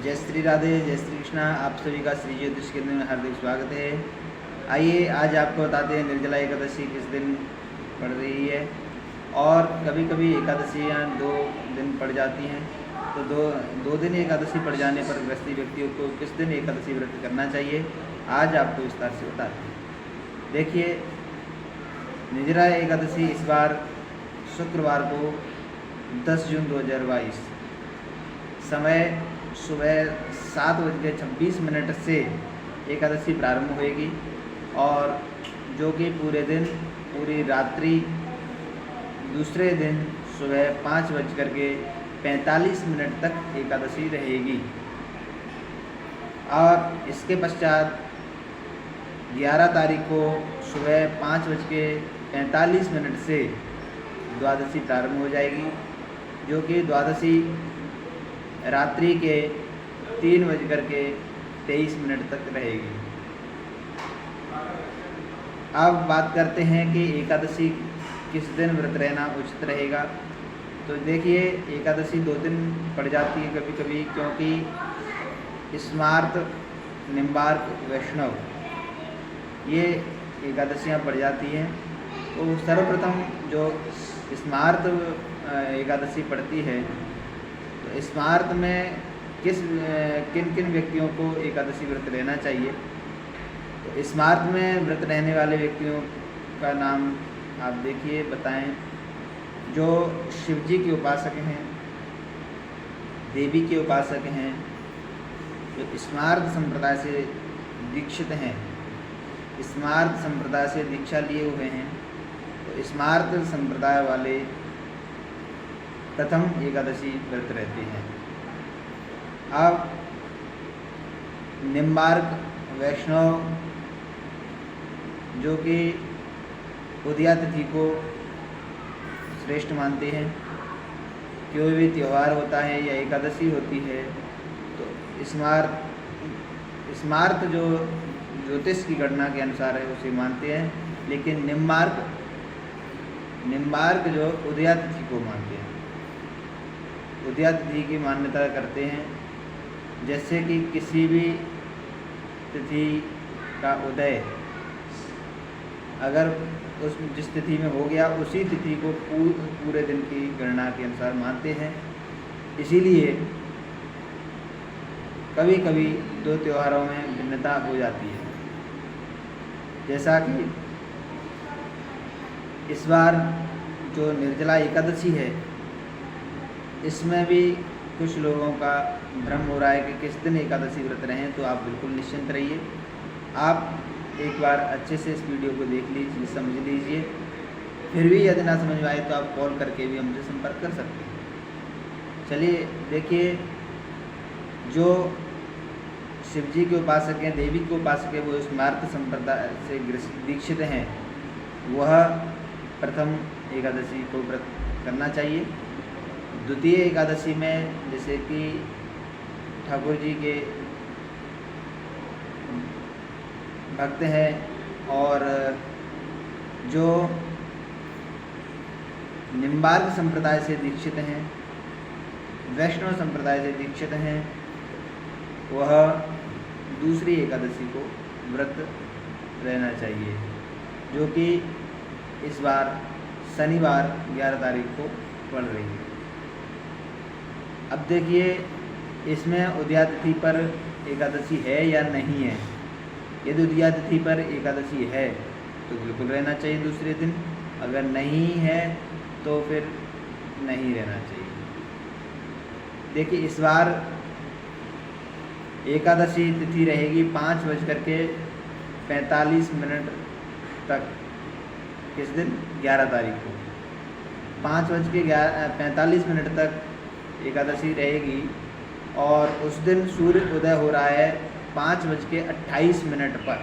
जय श्री राधे, जय श्री कृष्णा। आप सभी का श्री ज्योतिष केंद्र में हार्दिक स्वागत है। आइए आज आपको बताते हैं निर्जला एकादशी किस दिन पड़ रही है। और कभी कभी एकादशियाँ 2 दिन पड़ जाती हैं, तो दो दिन एकादशी पड़ जाने पर गृहस्थी व्यक्तियों को किस दिन एकादशी व्रत करना चाहिए, आज आपको विस्तार से बताते हैं। देखिए, निर्जला एकादशी इस बार शुक्रवार को 10 जून 2022 समय सुबह 7:26 से एकादशी प्रारंभ होएगी और जो कि पूरे दिन पूरी रात्रि दूसरे दिन सुबह 5:45 तक एकादशी रहेगी। और इसके पश्चात 11 तारीख को सुबह 5:45 से द्वादशी प्रारंभ हो जाएगी, जो कि द्वादशी रात्रि के 3:23 तक रहेगी। अब बात करते हैं कि एकादशी किस दिन व्रत रहना उचित रहेगा। तो देखिए, एकादशी 2 दिन पड़ जाती है कभी कभी, क्योंकि स्मार्त, निम्बार्क, वैष्णव ये एकादशियाँ पड़ जाती हैं। तो सर्वप्रथम जो स्मार्त एकादशी पड़ती है, तो स्मार्त में किन किन व्यक्तियों को एकादशी व्रत रहना चाहिए। तो स्मार्त में व्रत रहने वाले व्यक्तियों का नाम आप देखिए, बताएं। जो शिव जी के उपासक हैं, देवी के उपासक हैं, जो स्मार्त संप्रदाय से दीक्षित हैं, स्मार्त संप्रदाय से दीक्षा लिए हुए हैं, तो स्मार्त संप्रदाय वाले प्रथम एकादशी व्रत रहते हैं। अब निम्बार्क, वैष्णव जो कि उदया तिथि को श्रेष्ठ मानते हैं, कोई भी त्यौहार होता है या एकादशी होती है तो स्मार्त जो ज्योतिष की गणना के अनुसार है उसे मानते हैं, लेकिन निम्बार्क जो उदया तिथि को मानते हैं, उदया तिथि की मान्यता करते हैं। जैसे कि किसी भी तिथि का उदय अगर जिस तिथि में हो गया, उसी तिथि को पूरे दिन की गणना के अनुसार मानते हैं। इसीलिए कभी कभी 2 त्योहारों में भिन्नता हो जाती है। जैसा कि इस बार जो निर्जला एकादशी है, इसमें भी कुछ लोगों का भ्रम हो रहा है कि किस दिन एकादशी व्रत रहें। तो आप बिल्कुल निश्चिंत रहिए। आप एक बार अच्छे से इस वीडियो को देख लीजिए, समझ लीजिए। फिर भी यदि ना समझ में आए तो आप कॉल करके भी हमसे संपर्क कर सकते हैं। चलिए देखिए, जो शिव जी के उपासक हैं, देवी के उपासक हैं, वो स्मार्त संप्रदाय से दीक्षित हैं, वह प्रथम एकादशी को व्रत करना चाहिए। द्वितीय एकादशी में जैसे कि ठाकुर जी के भक्त हैं और जो निम्बार्क संप्रदाय से दीक्षित हैं, वैष्णव संप्रदाय से दीक्षित हैं, वह दूसरी एकादशी को व्रत रहना चाहिए, जो कि इस बार शनिवार 11 तारीख को पड़ रही है। अब देखिए, इसमें उदया तिथि पर एकादशी है या नहीं है। यदि उदया तिथि पर एकादशी है तो बिल्कुल रहना चाहिए दूसरे दिन, अगर नहीं है तो फिर नहीं रहना चाहिए। देखिए, इस बार एकादशी तिथि रहेगी 5:45 तक। किस दिन? 11 तारीख को 5:45 तक एकादशी रहेगी। और उस दिन सूर्य उदय हो रहा है 5:28 पर।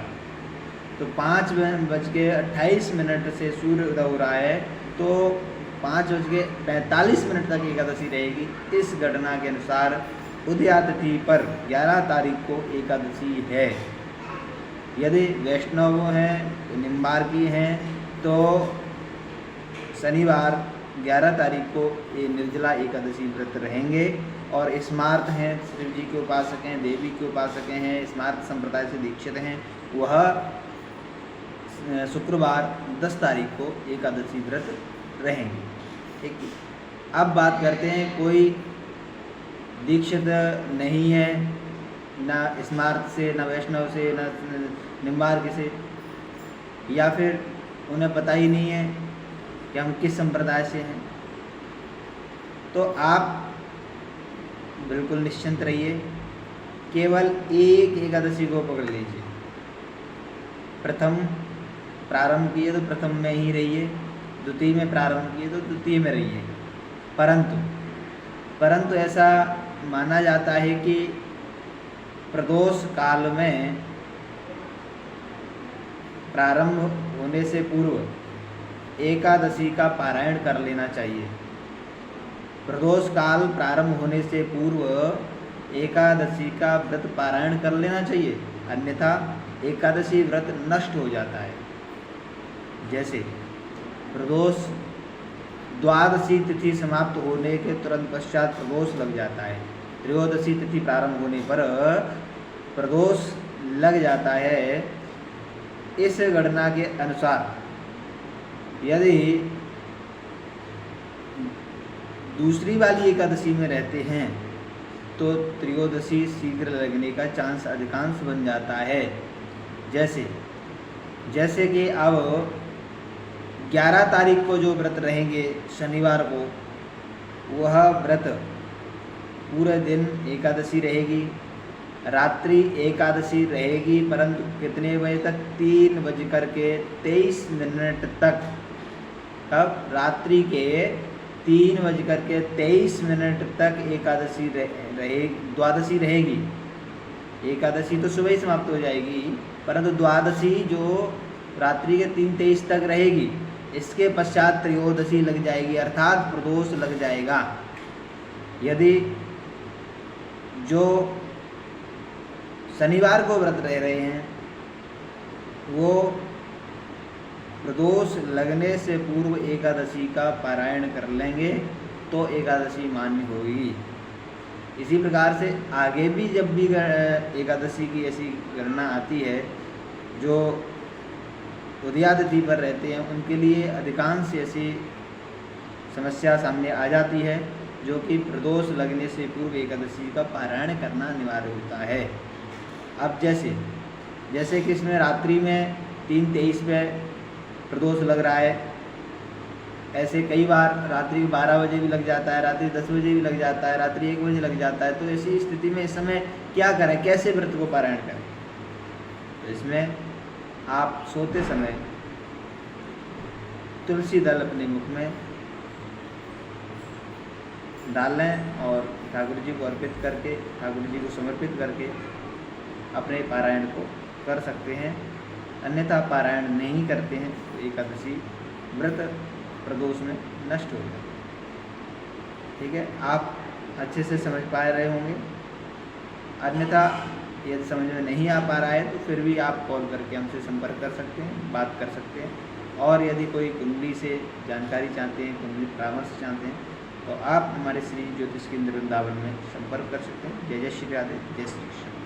तो 5:28 से सूर्य उदय हो रहा है, तो 5:45 तक एकादशी रहेगी। इस घटना के अनुसार उदया तिथि पर 11 तारीख को एकादशी है। यदि वैष्णव हैं, निम्बार्की हैं, तो शनिवार 11 तारीख को ये निर्जला एकादशी व्रत रहेंगे और स्मार्त हैं, शिव जी के उपासक हैं, देवी के उपासक हैं, स्मार्त संप्रदाय से दीक्षित हैं, वह शुक्रवार 10 तारीख को एकादशी व्रत रहेंगे। ठीक है। अब बात करते हैं कोई दीक्षित नहीं है, ना स्मार्त से, ना वैष्णव से, ना निम्बार्क से, या फिर उन्हें पता ही नहीं है कि हम किस संप्रदाय से हैं, तो आप बिल्कुल निश्चिंत रहिए, केवल एक एकादशी को पकड़ लीजिए। प्रथम प्रारंभ किए तो प्रथम में ही रहिए, द्वितीय में प्रारंभ किए तो द्वितीय में रहिए। परंतु ऐसा माना जाता है कि प्रदोष काल में प्रारंभ होने से पूर्व एकादशी का पारायण कर लेना चाहिए। प्रदोष काल प्रारंभ होने से पूर्व एकादशी का व्रत पारायण कर लेना चाहिए, अन्यथा एकादशी व्रत नष्ट हो जाता है। जैसे प्रदोष द्वादशी तिथि समाप्त होने के तुरंत पश्चात प्रदोष लग जाता है, त्रयोदशी तिथि प्रारंभ होने पर प्रदोष लग जाता है। इस गणना के अनुसार यदि दूसरी वाली एकादशी में रहते हैं तो त्रयोदशी शीघ्र लगने का चांस अधिकांश बन जाता है। जैसे कि अब 11 तारीख को जो व्रत रहेंगे शनिवार को, वह व्रत पूरे दिन एकादशी रहेगी, रात्रि एकादशी रहेगी, परंतु कितने बजे तक? 3:23 तक। कब? रात्रि के 3:23 तक एकादशी द्वादशी रहेगी। एकादशी तो सुबह ही समाप्त हो जाएगी, परंतु द्वादशी जो रात्रि के 3:23 तक रहेगी, इसके पश्चात त्रयोदशी लग जाएगी, अर्थात प्रदोष लग जाएगा। यदि जो शनिवार को व्रत रह रहे हैं वो प्रदोष लगने से पूर्व एकादशी का पारायण कर लेंगे तो एकादशी मान्य होगी। इसी प्रकार से आगे भी जब भी एकादशी की ऐसी गणना आती है, जो उदयातिथि पर रहते हैं उनके लिए अधिकांश ऐसी समस्या सामने आ जाती है, जो कि प्रदोष लगने से पूर्व एकादशी का पारायण करना अनिवार्य होता है। अब जैसे कि इसमें रात्रि में 3:23 पे प्रदोष लग रहा है, ऐसे कई बार रात्रि 12 बजे भी लग जाता है, रात्रि 10 बजे भी लग जाता है, रात्रि 1 बजे लग जाता है। तो ऐसी स्थिति में इस समय क्या करें, कैसे व्रत को पारायण करें? तो इसमें आप सोते समय तुलसी दल अपने मुख में डाल लें और ठाकुर जी को अर्पित करके, ठाकुर जी को समर्पित करके अपने पारायण को कर सकते हैं। अन्यथा पारायण नहीं करते हैं तो एकादशी व्रत प्रदोष में नष्ट हो जाता है। ठीक है, आप अच्छे से समझ पा रहे होंगे। अन्यथा यदि समझ में नहीं आ पा रहा है तो फिर भी आप कॉल करके हमसे संपर्क कर सकते हैं, बात कर सकते हैं। और यदि कोई कुंडली से जानकारी चाहते हैं, कुंडली परामर्श चाहते हैं, तो आप हमारे श्री ज्योतिष केंद्र वृंदावन में संपर्क कर सकते हैं। जय जय श्री राधे, जय श्री कृष्ण।